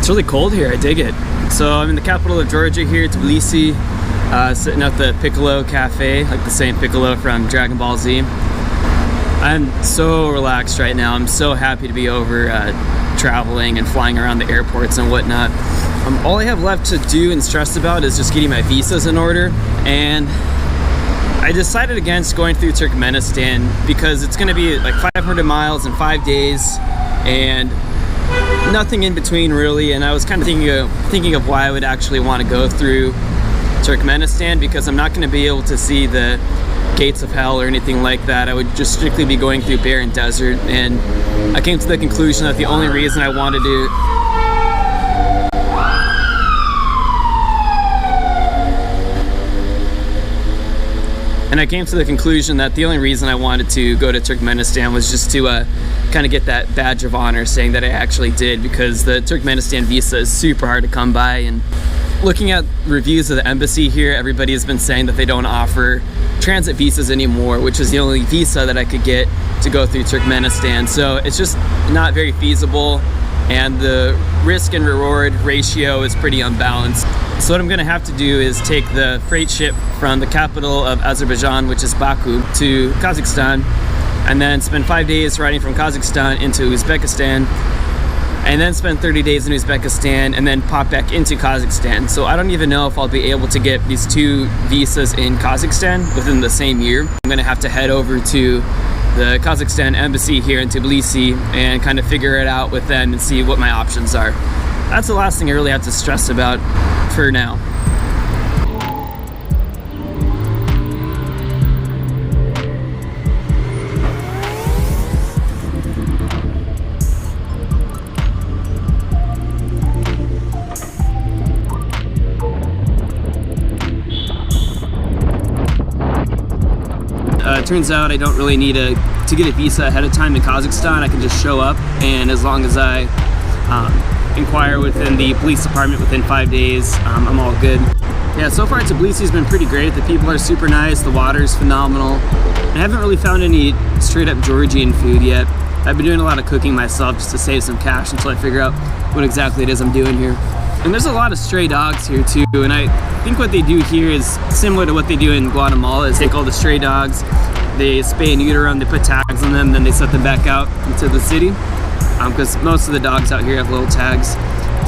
It's really cold here, I dig it. So I'm in the capital of Georgia here, Tbilisi, sitting at the Piccolo Cafe, like the same Piccolo from Dragon Ball Z. I'm so relaxed right now. I'm so happy to be over traveling and flying around the airports and whatnot. All I have left to do and stress about is just getting my visas in order, and I decided against going through Turkmenistan because it's going to be like 500 miles in 5 days and nothing in between really. And I was kind of thinking of why I would actually want to go through Turkmenistan, because I'm not going to be able to see the gates of hell or anything like that. I would just strictly be going through barren desert, and I came to the conclusion that the only reason I wanted to go to Turkmenistan was just to kind of get that badge of honor saying that I actually did, because the Turkmenistan visa is super hard to come by. And looking at reviews of the embassy here, everybody has been saying that they don't offer transit visas anymore, which is the only visa that I could get to go through Turkmenistan. So it's just not very feasible, and the risk and reward ratio is pretty unbalanced. So what I'm gonna have to do is take the freight ship from the capital of Azerbaijan, which is Baku, to Kazakhstan, and then spend 5 days riding from Kazakhstan into Uzbekistan, and then spend 30 days in Uzbekistan, and then pop back into Kazakhstan. So I don't even know if I'll be able to get these 2 visas in Kazakhstan within the same year. I'm gonna have to head over to the Kazakhstan embassy here in Tbilisi and kind of figure it out with them and see what my options are. That's the last thing I really have to stress about for now. Turns out I don't really need to get a visa ahead of time in Kazakhstan. I can just show up, and as long as I inquire within the police department within 5 days, I'm all good. Yeah, so far Tbilisi's been pretty great. The people are super nice, the water's phenomenal. I haven't really found any straight up Georgian food yet. I've been doing a lot of cooking myself just to save some cash until I figure out what exactly it is I'm doing here. And there's a lot of stray dogs here too, and I think what they do here is similar to what they do in Guatemala, is take all the stray dogs, they spay and neuter them, they put tags on them, then they set them back out into the city, because most of the dogs out here have little tags.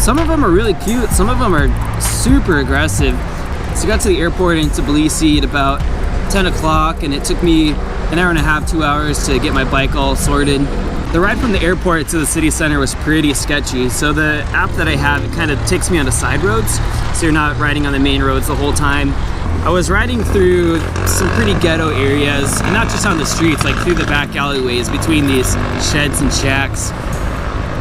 Some of them are really cute, some of them are super aggressive. So I got to the airport in Tbilisi at about 10 o'clock, and it took me an hour and a half, 2 hours to get my bike all sorted. The ride from the airport to the city center was pretty sketchy. So the app that I have, it kind of takes me onto side roads, so you're not riding on the main roads the whole time. I was riding through some pretty ghetto areas, and not just on the streets, like through the back alleyways between these sheds and shacks.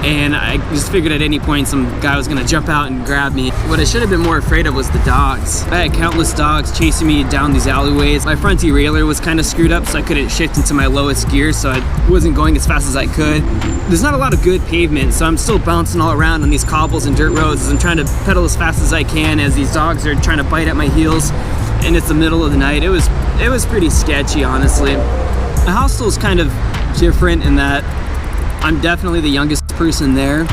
And I just figured at any point some guy was gonna jump out and grab me. What I should have been more afraid of was the dogs. I had countless dogs chasing me down these alleyways. My front derailleur was kind of screwed up, so I couldn't shift into my lowest gear, so I wasn't going as fast as I could. There's not a lot of good pavement, so I'm still bouncing all around on these cobbles and dirt roads as I'm trying to pedal as fast as I can as these dogs are trying to bite at my heels, and it's the middle of the night. It was pretty sketchy, honestly. The hostel is kind of different in that I'm definitely the youngest person there,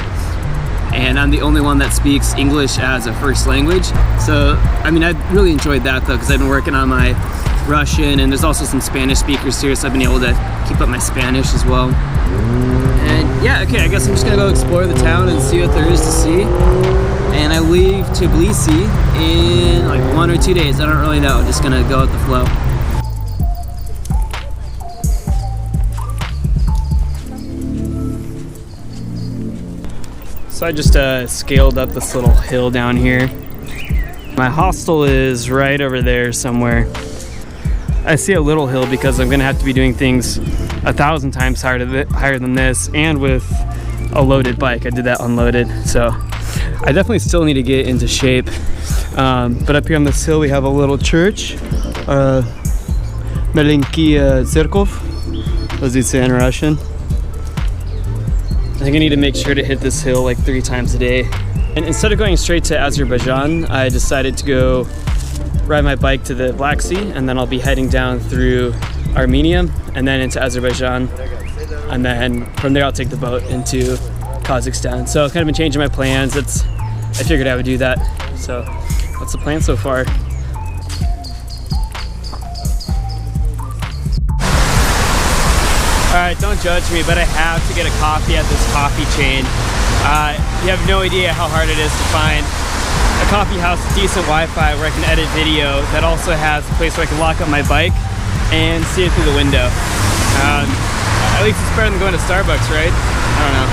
and I'm the only one that speaks English as a first language. So, I mean, I really enjoyed that though, because I've been working on my Russian, and there's also some Spanish speakers here, so I've been able to keep up my Spanish as well. And yeah, okay, I guess I'm just gonna go explore the town and see what there is to see. And I leave Tbilisi in like 1 or 2 days. I don't really know, just gonna go with the flow. So I just scaled up this little hill down here. My hostel is right over there somewhere. I see a little hill because I'm gonna have to be doing things 1,000 times higher than this, and with a loaded bike. I did that unloaded, so I definitely still need to get into shape. But up here on this hill we have a little church, Malenki Zerkov, as you say in Russian. I think I need to make sure to hit this hill like 3 times a day. And instead of going straight to Azerbaijan, I decided to go ride my bike to the Black Sea, and then I'll be heading down through Armenia and then into Azerbaijan. And then from there I'll take the boat into Kazakhstan. So I've kind of been changing my plans. I figured I would do that. So what's the plan so far? Alright, don't judge me, but I have to get a coffee at this coffee chain. You have no idea how hard it is to find a coffee house with decent Wi-Fi where I can edit video that also has a place where I can lock up my bike and see it through the window. At least it's better than going to Starbucks, right? I don't know.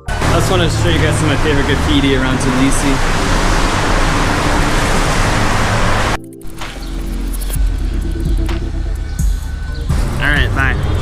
I just wanted to show you guys some of my favorite graffiti around Tbilisi. Alright, bye.